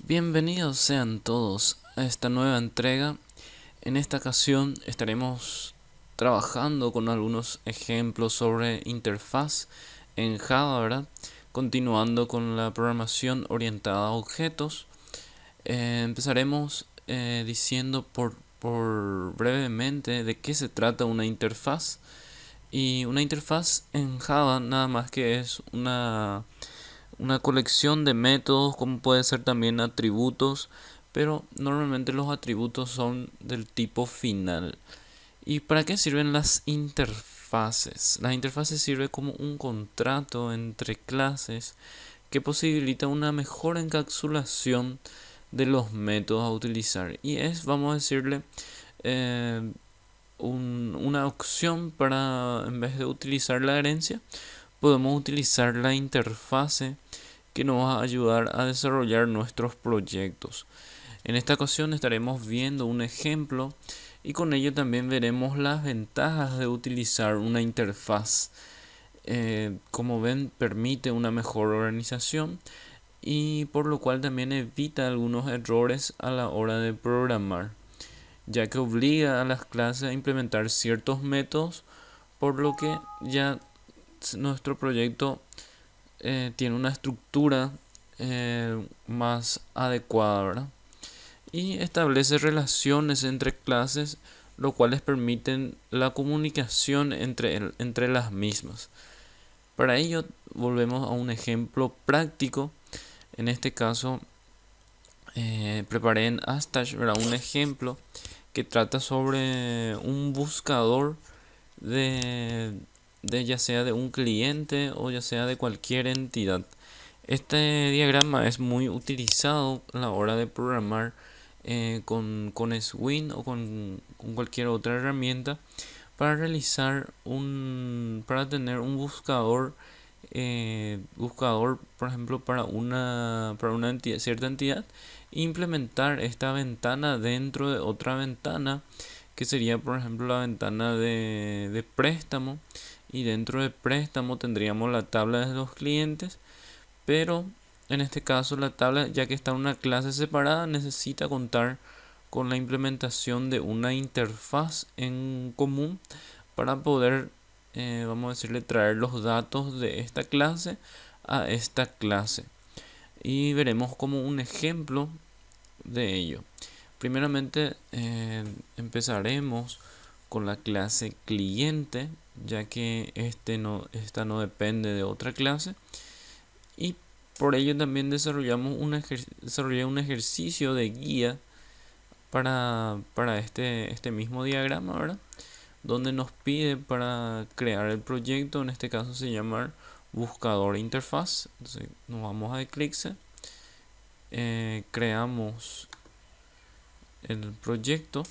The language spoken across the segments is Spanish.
Bienvenidos sean todos a esta nueva entrega. En esta ocasión estaremos trabajando con algunos ejemplos sobre interfaz en Java, ¿verdad? Continuando con la programación orientada a objetos. Empezaremos diciendo por brevemente de qué se trata una interfaz. Y una interfaz en Java nada más que es una colección de métodos, como puede ser también atributos, pero normalmente los atributos son del tipo final. ¿Y para qué sirven las interfaces? Las interfaces sirven como un contrato entre clases que posibilita una mejor encapsulación de los métodos a utilizar. Y es, vamos a decirle, eh, una opción para, en vez de utilizar la herencia, podemos utilizar la interfase que nos va a ayudar a desarrollar nuestros proyectos. En esta ocasión estaremos viendo un ejemplo y con ello también veremos las ventajas de utilizar una interfaz. Como ven, permite una mejor organización y por lo cual también evita algunos errores a la hora de programar, ya que obliga a las clases a implementar ciertos métodos, por lo que ya nuestro proyecto tiene una estructura más adecuada, ¿verdad? Y establece relaciones entre clases, lo cuales permiten la comunicación entre las mismas. Para ello volvemos a un ejemplo práctico. En este caso preparé en Astash, ¿verdad?, un ejemplo que trata sobre un buscador de, de ya sea de un cliente o ya sea de cualquier entidad. Este diagrama es muy utilizado a la hora de programar con Swing o con cualquier otra herramienta para realizar para tener un buscador, por ejemplo, para una cierta entidad, e implementar esta ventana dentro de otra ventana que sería, por ejemplo, la ventana de préstamo, y dentro de préstamo tendríamos la tabla de los clientes, pero en este caso la tabla, ya que está en una clase separada, necesita contar con la implementación de una interfaz en común para poder, vamos a decirle, traer los datos de esta clase a esta clase. Y veremos como un ejemplo de ello. Primeramente empezaremos con la clase cliente, ya que esta no depende de otra clase, y por ello también desarrollé un ejercicio de guía para este mismo diagrama, ¿verdad?, donde nos pide para crear el proyecto. En este caso se llama buscador interfaz. Entonces nos vamos a Eclipse, creamos el proyecto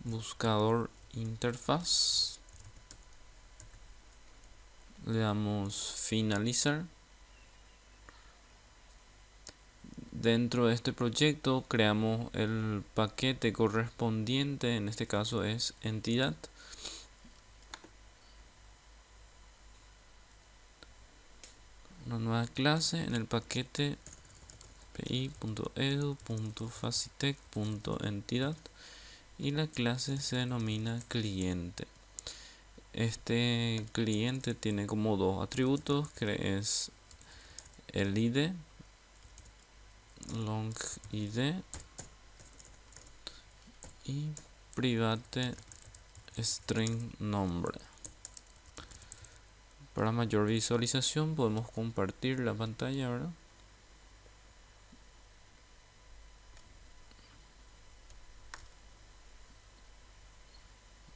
buscador interfaz, le damos finalizar. Dentro de este proyecto creamos el paquete correspondiente, en este caso es entidad. Una nueva clase en el paquete pi.edu.facitech.entidad, y la clase se denomina cliente. Este cliente tiene como dos atributos, que es el ID, long ID, y private string nombre. Para mayor visualización podemos compartir la pantalla, ¿verdad?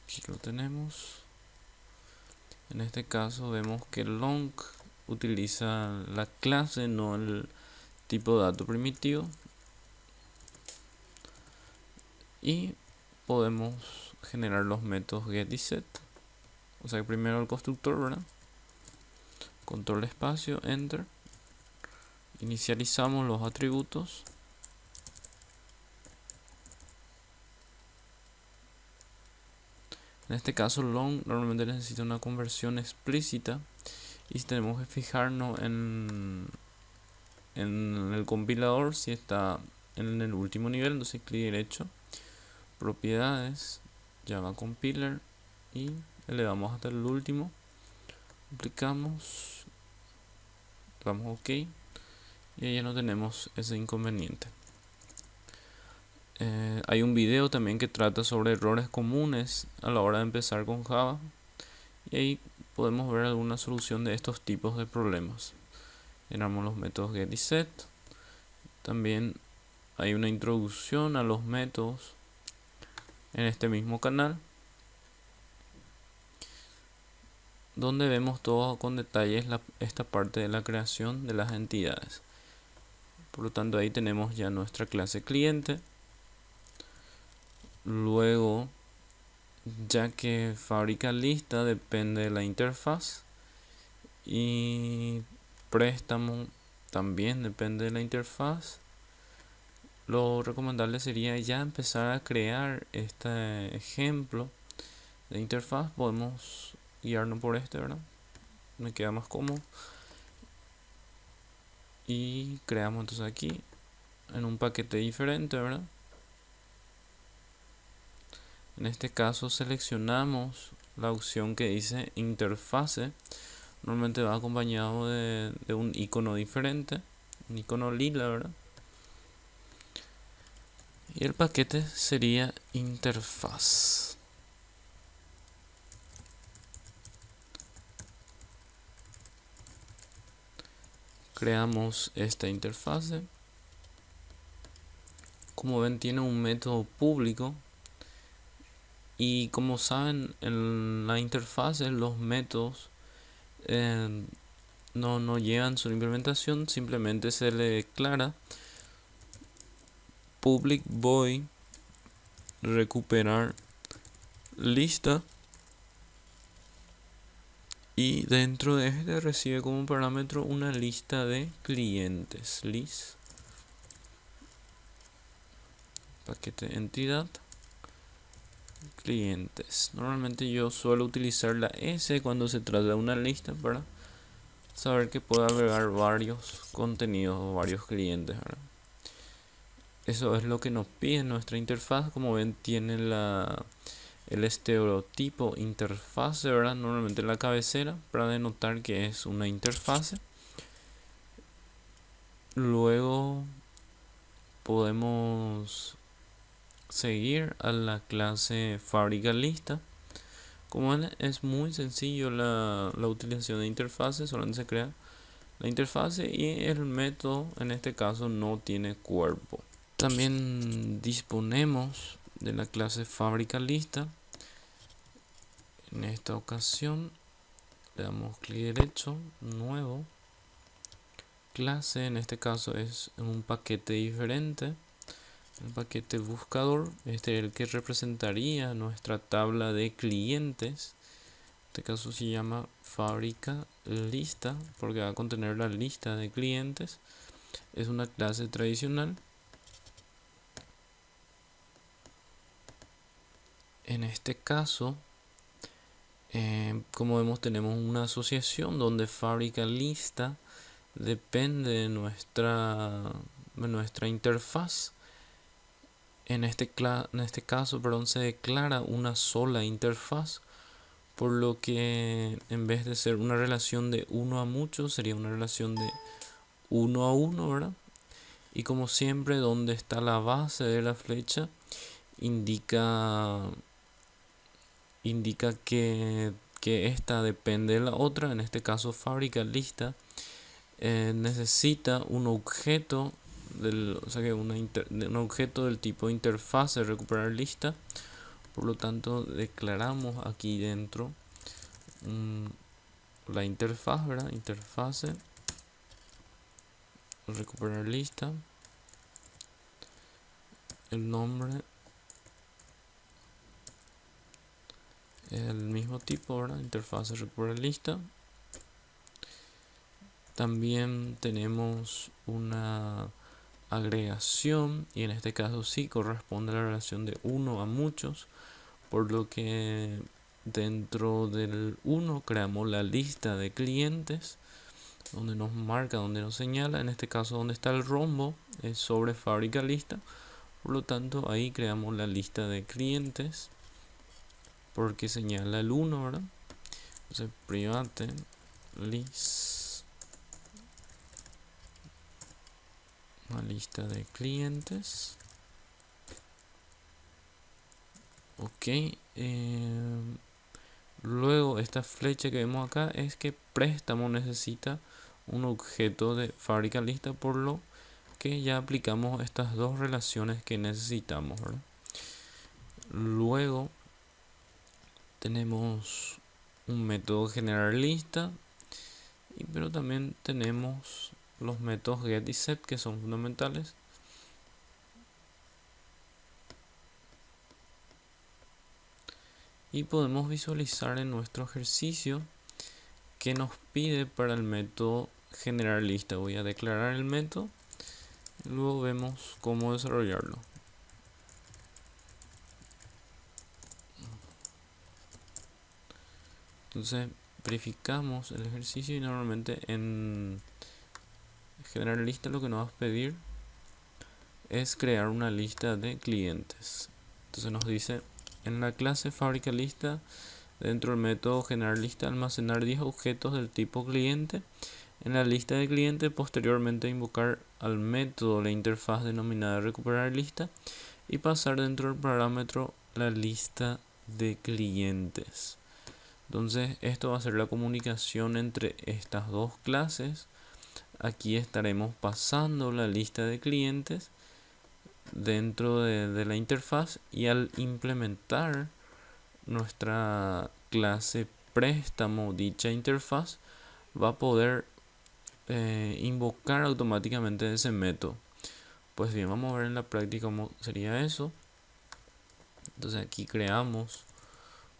Aquí lo tenemos. En este caso vemos que long utiliza la clase, no el tipo de dato primitivo, y podemos generar los métodos get y set. O sea que primero el constructor, ¿verdad? Control espacio, enter. Inicializamos los atributos. En este caso long normalmente necesita una conversión explícita, y tenemos que fijarnos en el compilador si está en el último nivel, entonces clic derecho, propiedades, Java Compiler y le damos hasta el último, aplicamos, damos OK y ahí ya no tenemos ese inconveniente. Hay un video también que trata sobre errores comunes a la hora de empezar con Java y ahí podemos ver alguna solución de estos tipos de problemas. Generamos los métodos get y set. También hay una introducción a los métodos en este mismo canal, donde vemos todo con detalles esta parte de la creación de las entidades. Por lo tanto, ahí tenemos ya nuestra clase cliente. Luego, ya que fábrica lista depende de la interfaz y préstamo también depende de la interfaz, lo recomendable sería ya empezar a crear este ejemplo de interfaz. Podemos guiarnos por este, ¿verdad? Me queda más cómodo. Y creamos entonces aquí en un paquete diferente, ¿verdad? En este caso seleccionamos la opción que dice interfase. Normalmente va acompañado de un icono diferente, un icono lila, ¿verdad? Y el paquete sería interfaz. Creamos esta interfase. Como ven, tiene un método público. Y como saben, en la interfase los métodos no llevan su implementación. Simplemente se le declara public void recuperar lista. Y dentro de este recibe como parámetro una lista de clientes. List paquete entidad clientes. Normalmente yo suelo utilizar la S cuando se trata de una lista para saber que puedo agregar varios contenidos o varios clientes, ¿verdad? Eso es lo que nos pide nuestra interfaz. Como ven, tiene el estereotipo interfase, ¿verdad? Normalmente en la cabecera para denotar que es una interfase. Luego podemos seguir a la clase fábrica lista. Como ven, es muy sencillo la utilización de interfaces. Solamente se crea la interfase y el método en este caso no tiene cuerpo. También disponemos de la clase fábrica lista. En esta ocasión le damos clic derecho, nuevo, clase. En este caso es un paquete diferente, el paquete buscador. Este es el que representaría nuestra tabla de clientes. En este caso se llama fábrica lista porque va a contener la lista de clientes. Es una clase tradicional. En este caso, como vemos, tenemos una asociación donde fábrica lista depende de nuestra interfaz. En este caso, perdón, se declara una sola interfaz, por lo que en vez de ser una relación de uno a muchos, sería una relación de uno a uno, ¿verdad? Y como siempre, donde está la base de la flecha, indica que esta depende de la otra. En este caso, fábrica lista necesita un objeto un objeto del tipo interfase recuperar lista. Por lo tanto, declaramos aquí dentro la interfaz, ¿verdad? Interfase recuperar lista, el nombre, el mismo tipo, ¿verdad? Interfase recuperar lista. También tenemos una agregación y en este caso sí corresponde a la relación de uno a muchos, por lo que dentro del 1 creamos la lista de clientes. donde nos marca, donde nos señala. En este caso donde está el rombo es sobre fábrica lista, por lo tanto ahí creamos la lista de clientes porque señala el 1, ¿verdad? Entonces private list, una lista de clientes. Ok, luego esta flecha que vemos acá es que préstamo necesita un objeto de fábrica lista, por lo que ya aplicamos estas dos relaciones que necesitamos, ¿verdad? Luego tenemos un método generar lista, pero también tenemos los métodos get y set que son fundamentales. Y podemos visualizar en nuestro ejercicio que nos pide para el método generar lista. Voy a declarar el método y luego vemos cómo desarrollarlo. Entonces verificamos el ejercicio y normalmente en generar lista lo que nos va a pedir es crear una lista de clientes. Entonces nos dice en la clase fábrica lista, dentro del método generar lista, almacenar 10 objetos del tipo cliente en la lista de cliente, posteriormente invocar al método la interfaz denominada recuperar lista y pasar dentro del parámetro la lista de clientes. Entonces esto va a ser la comunicación entre estas dos clases. Aquí estaremos pasando la lista de clientes dentro de la interfaz, y al implementar nuestra clase préstamo dicha interfaz va a poder invocar automáticamente ese método. Pues bien, vamos a ver en la práctica cómo sería eso. Entonces aquí creamos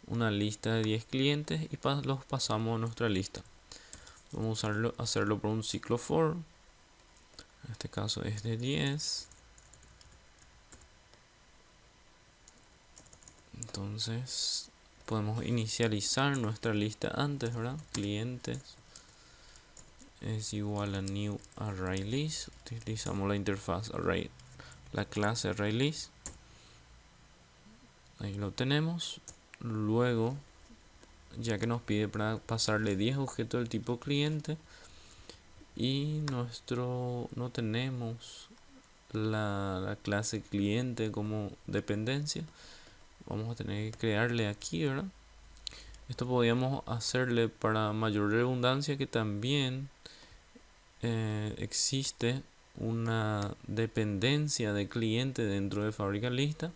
una lista de 10 clientes y los pasamos a nuestra lista. Vamos a hacerlo por un ciclo for. En este caso es de 10. Entonces podemos inicializar nuestra lista antes, ¿verdad? Clientes es igual a new array list. Utilizamos la interfaz array, la clase array list. Ahí lo tenemos. Luego, ya que nos pide para pasarle 10 objetos del tipo cliente y no tenemos la clase cliente como dependencia, vamos a tener que crearle aquí, ¿verdad? Esto podríamos hacerle para mayor redundancia que también existe una dependencia de cliente dentro de fábrica lista.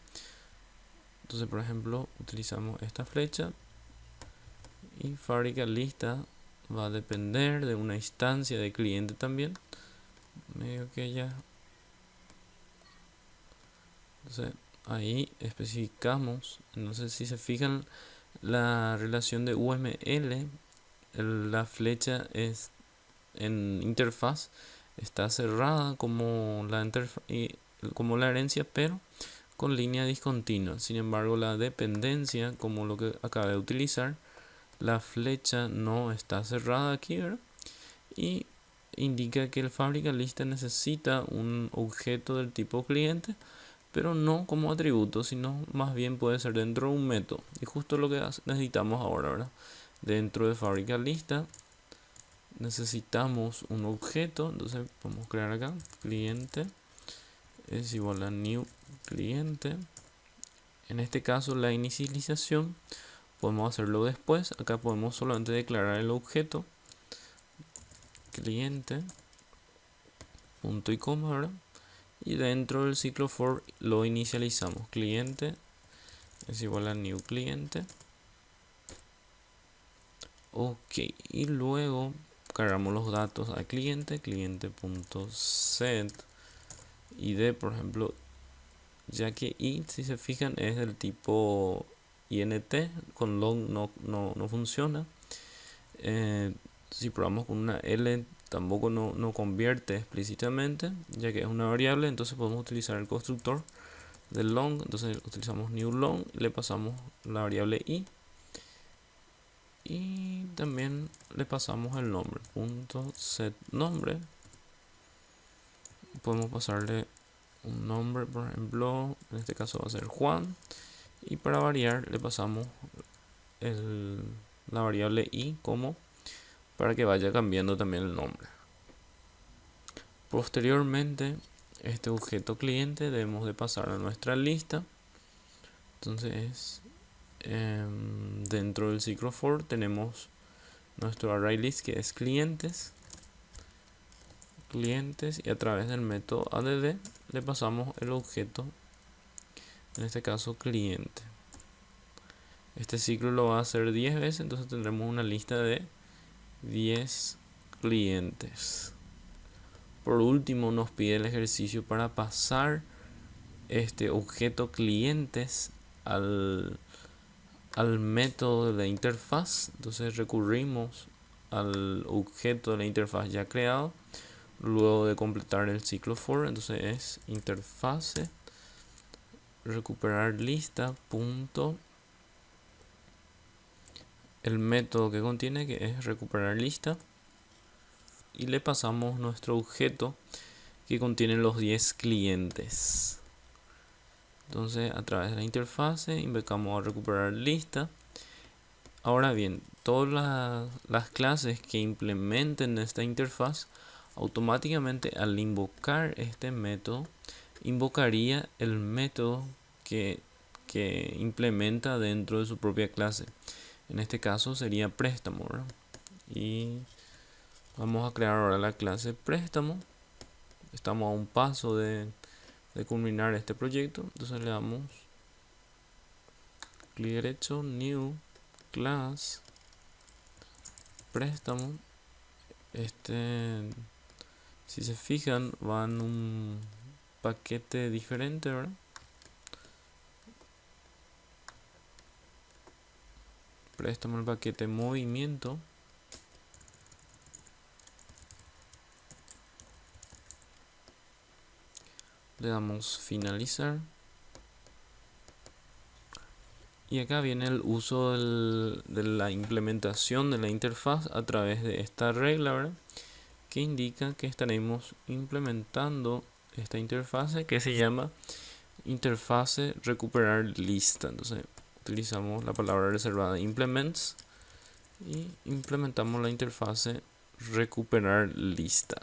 Entonces, por ejemplo, utilizamos esta flecha y fábrica lista va a depender de una instancia de cliente también. Medio que ya. Entonces, ahí especificamos, no sé si se fijan, la relación de UML, la flecha es en interfaz, está cerrada como como la herencia, pero con línea discontinua. Sin embargo, la dependencia, como lo que acabé de utilizar, la flecha no está cerrada aquí, ¿verdad? Y indica que el fábrica lista necesita un objeto del tipo cliente, pero no como atributo, sino más bien puede ser dentro de un método. Y justo lo que necesitamos ahora, ¿verdad? Dentro de fábrica lista necesitamos un objeto. Entonces vamos a crear acá cliente es igual a new cliente. En este caso la inicialización podemos hacerlo después. Acá podemos solamente declarar el objeto cliente punto y coma, ¿verdad? Y dentro del ciclo for lo inicializamos. Cliente es igual a new cliente. Ok, y luego cargamos los datos al cliente, cliente.set id, por ejemplo, ya que id, si se fijan, es del tipo int, con long no funciona. Si probamos con una L tampoco no convierte explícitamente, ya que es una variable. Entonces podemos utilizar el constructor del long. Entonces utilizamos new long, le pasamos la variable i y también le pasamos el nombre, .set nombre. Podemos pasarle un nombre, por ejemplo, en este caso va a ser Juan, y para variar le pasamos la variable i como para que vaya cambiando también el nombre. Posteriormente, este objeto cliente debemos de pasar a nuestra lista. Entonces, dentro del ciclo for tenemos nuestro array list que es clientes, y a través del método add le pasamos el objeto, en este caso cliente. Este ciclo lo va a hacer 10 veces, entonces tendremos una lista de 10 clientes. Por último, nos pide el ejercicio para pasar este objeto clientes al método de la interfaz. Entonces recurrimos al objeto de la interfaz ya creado luego de completar el ciclo for. Entonces es interfase recuperar lista punto el método que contiene, que es recuperar lista, y le pasamos nuestro objeto que contiene los 10 clientes. Entonces a través de la interfase invocamos a recuperar lista. Ahora bien, todas las clases que implementen esta interfaz, automáticamente al invocar este método, invocaría el método que implementa dentro de su propia clase. En este caso sería préstamo, ¿verdad? Y vamos a crear ahora la clase préstamo. Estamos a un paso de culminar este proyecto. Entonces le damos clic derecho, new, class, préstamo. Si se fijan, va en un paquete diferente, ¿verdad? Préstamo el paquete movimiento. Le damos finalizar. Y acá viene el uso de la implementación de la interfaz a través de esta regla, ¿verdad? Que indica que estaremos implementando esta interfase que se llama interfase recuperar lista. Entonces utilizamos la palabra reservada implements y implementamos la interfase recuperar lista.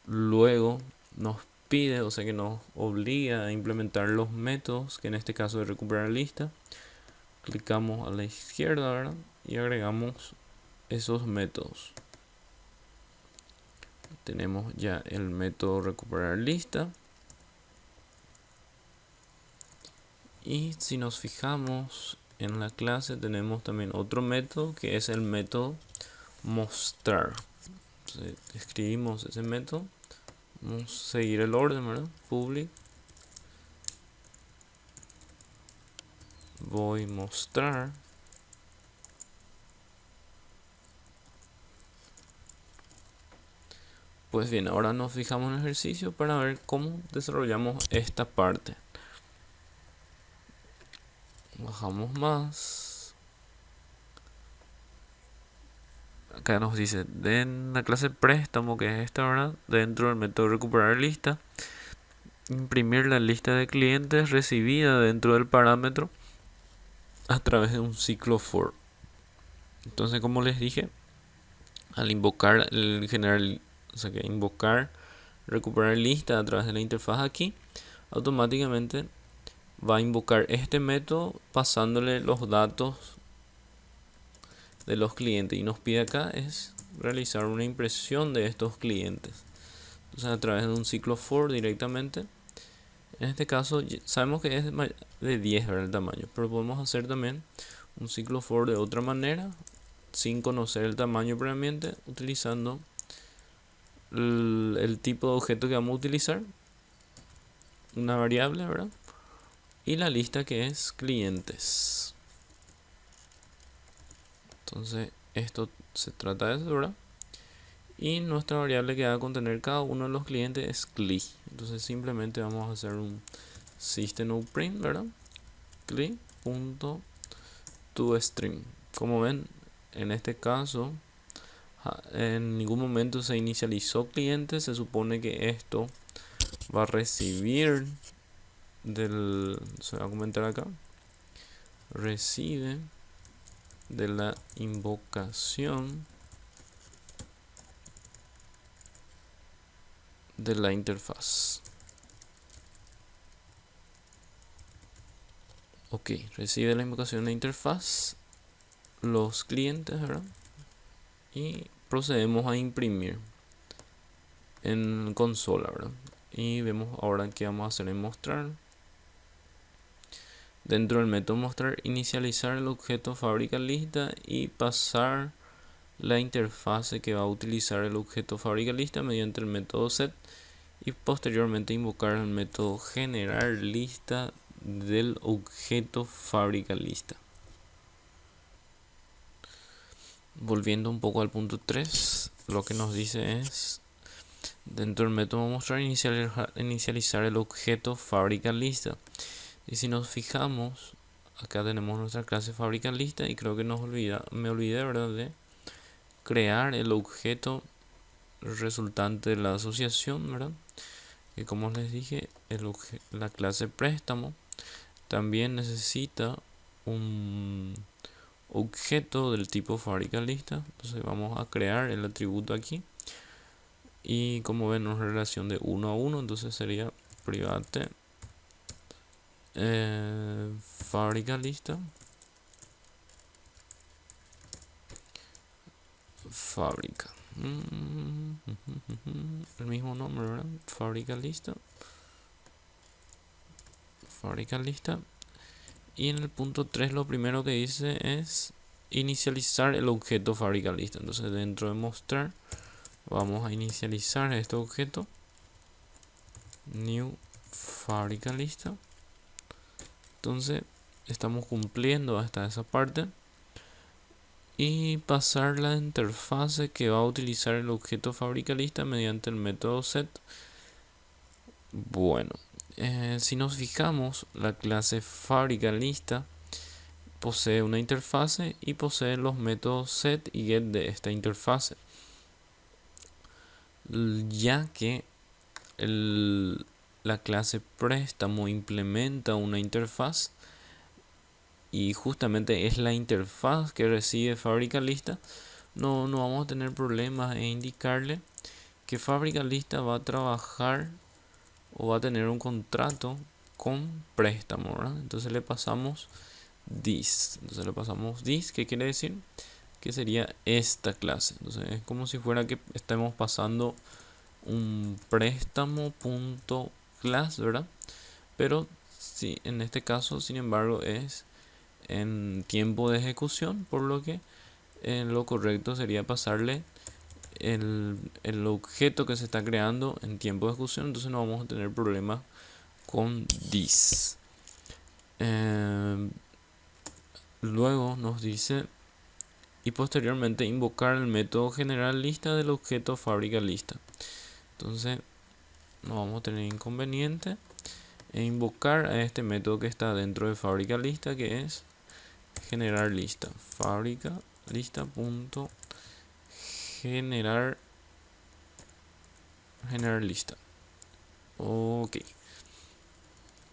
Luego nos pide, o sea que nos obliga a implementar los métodos, que en este caso es recuperar lista. Clicamos a la izquierda, ¿verdad? Y agregamos esos métodos. Tenemos ya el método recuperar lista. Y si nos fijamos en la clase, tenemos también otro método que es el método mostrar. Entonces, escribimos ese método. Vamos a seguir el orden, ¿verdad? Public voy mostrar. Pues bien, ahora nos fijamos en el ejercicio para ver cómo desarrollamos esta parte. Bajamos más. Acá nos dice, en la clase préstamo, que es esta, ¿verdad? Dentro del método recuperar lista, imprimir la lista de clientes recibida dentro del parámetro a través de un ciclo for. Entonces, como les dije, al invocar el general, o sea que invocar recuperar lista a través de la interfaz aquí, automáticamente va a invocar este método pasándole los datos de los clientes, y nos pide acá es realizar una impresión de estos clientes. Entonces a través de un ciclo for directamente, en este caso sabemos que es de 10, ¿verdad? El tamaño, pero podemos hacer también un ciclo for de otra manera sin conocer el tamaño previamente, utilizando el tipo de objeto que vamos a utilizar, una variable, ¿verdad? Y la lista que es clientes. Entonces esto se trata de eso, ¿verdad? Y nuestra variable que va a contener cada uno de los clientes es cli. Entonces simplemente vamos a hacer un system out print, ¿verdad? Cli.total toString. Como ven, en este caso en ningún momento se inicializó cliente. Se supone que esto va a recibir se va a comentar acá, recibe de la invocación de la interfaz. Ok, recibe la invocación de la interfaz los clientes, ¿verdad? Y procedemos a imprimir en consola, ¿verdad? Y vemos ahora que vamos a hacer en mostrar. Dentro del método mostrar, inicializar el objeto fábrica lista y pasar la interfase que va a utilizar el objeto fábrica lista mediante el método set, y posteriormente invocar el método generar lista del objeto fábrica lista. Volviendo un poco al punto 3, lo que nos dice es: dentro del método mostrar, inicializar el objeto fábrica lista. Y si nos fijamos, acá tenemos nuestra clase fábrica lista, y creo que me olvidé, ¿verdad?, de crear el objeto resultante de la asociación, ¿verdad? Que, como les dije, la clase préstamo también necesita un objeto del tipo fábrica lista. Entonces vamos a crear el atributo aquí, y como ven, una relación de 1 a 1. Entonces sería private fábrica lista, fábrica, el mismo nombre, ¿verdad? Fábrica lista, fábrica lista. Y en el punto 3 lo primero que dice es inicializar el objeto fábrica lista. Entonces dentro de mostrar vamos a inicializar este objeto new fábrica lista. Entonces estamos cumpliendo hasta esa parte, y pasar la interfase que va a utilizar el objeto fábrica lista mediante el método set. Bueno, si nos fijamos, la clase fábrica lista posee una interfase y posee los métodos set y get de esta interfase, ya que la clase préstamo implementa una interfaz, y justamente es la interfaz que recibe fábrica lista. No vamos a tener problemas en indicarle que fábrica lista va a trabajar o va a tener un contrato con préstamo, ¿verdad? Entonces le pasamos this. ¿Qué quiere decir? Que sería esta clase. Entonces es como si fuera que estemos pasando un préstamo.class, ¿verdad? Pero sí, en este caso, sin embargo, es en tiempo de ejecución, por lo que lo correcto sería pasarle el objeto que se está creando en tiempo de ejecución. Entonces no vamos a tener problemas con this. Luego nos dice: y posteriormente invocar el método generar lista del objeto fábrica lista. Entonces no vamos a tener inconveniente en invocar a este método que está dentro de fábrica lista, que es generar lista, fábrica lista punto generar lista. Ok,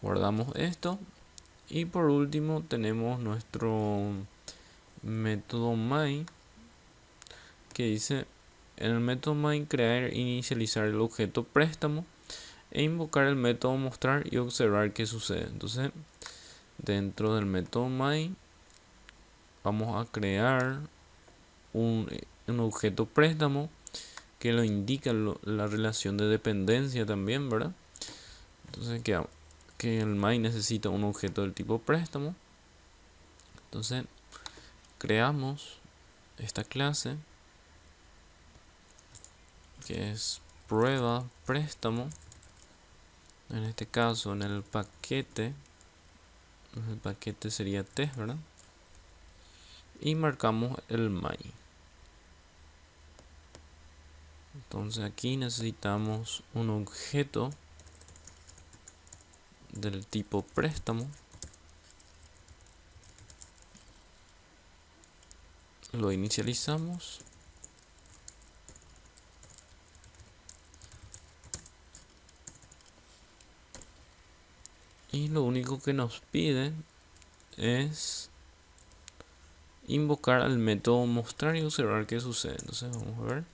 guardamos esto, y por último tenemos nuestro método main, que dice: en el método main crear e inicializar el objeto préstamo e invocar el método mostrar y observar qué sucede. Entonces dentro del método main vamos a crear un objeto préstamo que lo indica la relación de dependencia también, ¿verdad? Entonces que el main necesita un objeto del tipo préstamo. Entonces creamos esta clase que es prueba préstamo. En este caso, en el paquete sería test, ¿verdad? Y marcamos el main. Entonces aquí necesitamos un objeto del tipo préstamo, lo inicializamos. Y lo único que nos pide es invocar al método mostrar y observar qué sucede. Entonces vamos a ver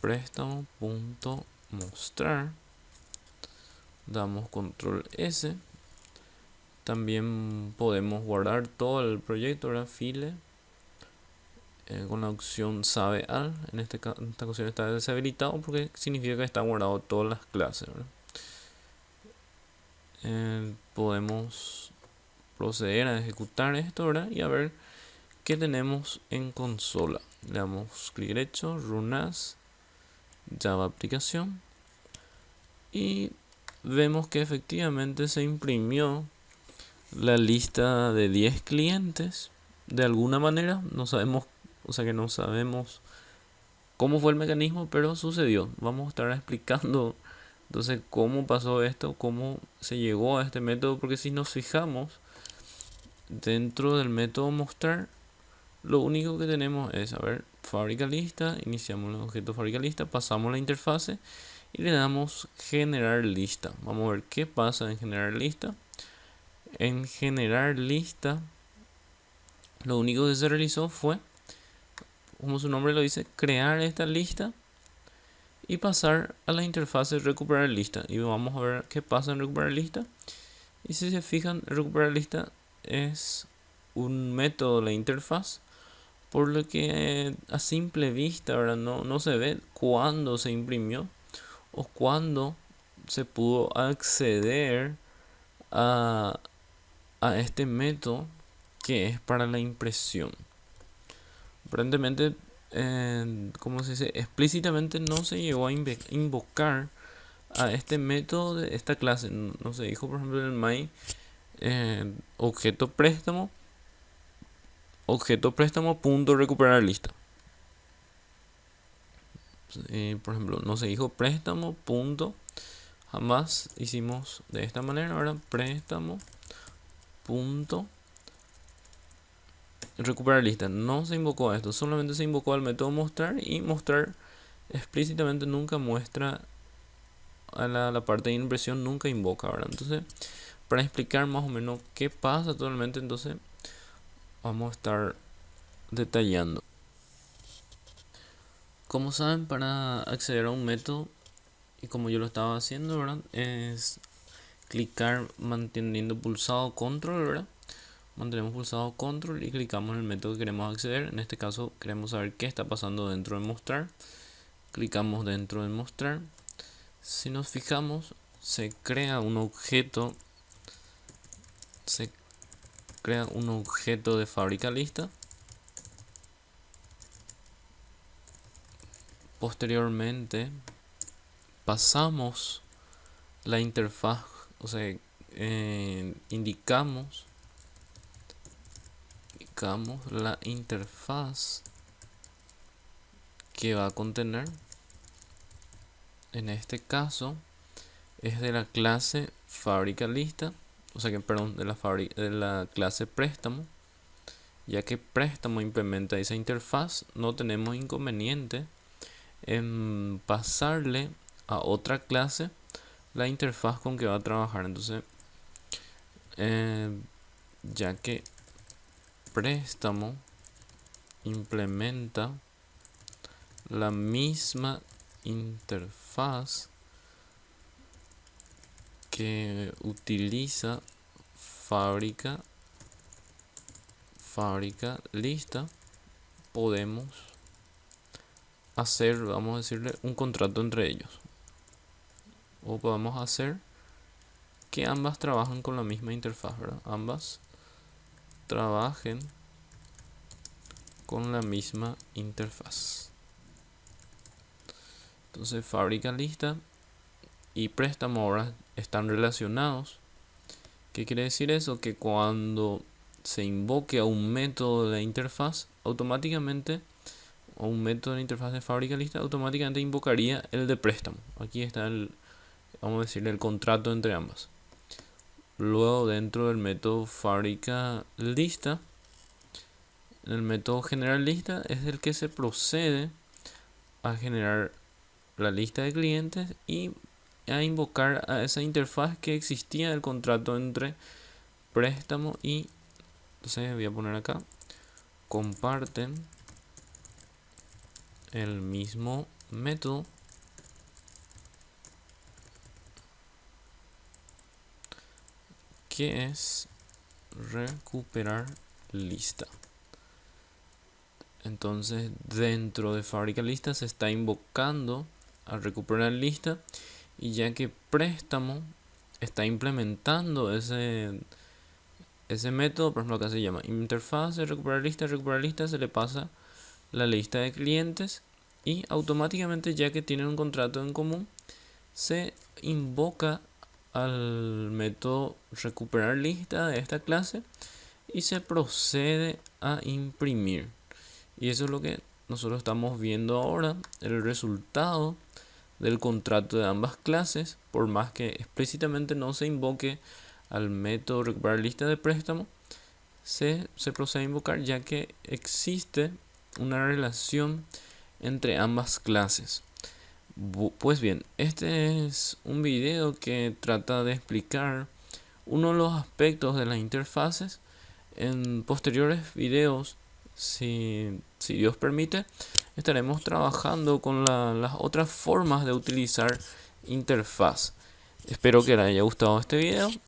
préstamo.mostrar, damos control S. También podemos guardar todo el proyecto, ahora file con la opción sabe al. En esta ocasión está deshabilitado porque significa que está guardado todas las clases, ¿verdad? Podemos proceder a ejecutar esto, ¿verdad? Y a ver qué tenemos en consola. Le damos clic derecho, run as, Java aplicación, y vemos que efectivamente se imprimió la lista de 10 clientes. De alguna manera, no sabemos, o sea que no sabemos cómo fue el mecanismo, pero sucedió. Vamos a estar explicando entonces cómo pasó esto, cómo se llegó a este método, porque si nos fijamos dentro del método mostrar, lo único que tenemos es, a ver, fábrica lista, iniciamos el objeto fábrica lista, pasamos la interfase y le damos generar lista. Vamos a ver qué pasa en generar lista. En generar lista, lo único que se realizó fue, como su nombre lo dice, crear esta lista y pasar a la interfase recuperar lista. Y vamos a ver qué pasa en recuperar lista. Y si se fijan, recuperar lista es un método de la interfaz, por lo que a simple vista ahora no se ve cuándo se imprimió o cuándo se pudo acceder a este método que es para la impresión. Aparentemente, como se dice, explícitamente no se llegó a invocar a este método de esta clase. No se dijo, por ejemplo, en el my objeto préstamo punto recuperar lista. Por ejemplo, no se dijo préstamo punto, jamás hicimos de esta manera. Ahora préstamo punto recuperar lista, no se invocó a esto, solamente se invocó al método mostrar, y mostrar explícitamente nunca muestra a la parte de impresión, nunca invoca. Ahora, entonces, para explicar más o menos qué pasa actualmente, entonces vamos a estar detallando. Como saben, para acceder a un método, y como yo lo estaba haciendo, ¿verdad?, es clicar manteniendo pulsado control, ¿verdad? Mantenemos pulsado control y clicamos en el método que queremos acceder. En este caso queremos saber qué está pasando dentro de mostrar. Clicamos dentro de mostrar. Si nos fijamos, se crea un objeto de fábrica lista. Posteriormente pasamos la interfaz, o sea, indicamos la interfaz que va a contener. En este caso es de la clase fábrica lista, o sea que, perdón, de la clase préstamo. Ya que préstamo implementa esa interfaz, no tenemos inconveniente en pasarle a otra clase la interfaz con que va a trabajar. Entonces, ya que préstamo implementa la misma interfaz que utiliza fábrica lista, podemos hacer, vamos a decirle, un contrato entre ellos, o podemos hacer que ambas trabajen con la misma interfaz, ¿verdad? Ambas trabajen con la misma interfaz. Entonces fábrica lista y préstamo ahora están relacionados. ¿Qué quiere decir eso? Que cuando se invoque a un método de interfaz, automáticamente, o un método de interfaz de fábrica lista, automáticamente invocaría el de préstamo. Aquí está vamos a decirle, el contrato entre ambas. Luego, dentro del método fábrica lista, En el método generar lista es el que se procede a generar la lista de clientes y a invocar a esa interfaz que existía del contrato entre préstamo y, entonces voy a poner acá, comparten el mismo método que es recuperar lista. Entonces dentro de fábrica lista se está invocando a recuperar lista, y ya que préstamo está implementando ese método, por ejemplo acá se llama interfaz de recuperar lista, se le pasa la lista de clientes y automáticamente, ya que tienen un contrato en común, se invoca al método recuperar lista de esta clase y se procede a imprimir. Y eso es lo que nosotros estamos viendo ahora, el resultado del contrato de ambas clases. Por más que explícitamente no se invoque al método recuperar lista de préstamo, se procede a invocar, ya que existe una relación entre ambas clases. Pues bien, este es un video que trata de explicar uno de los aspectos de las interfaces. En posteriores videos, si Dios permite, estaremos trabajando con las otras formas de utilizar interfaz. Espero que les haya gustado este video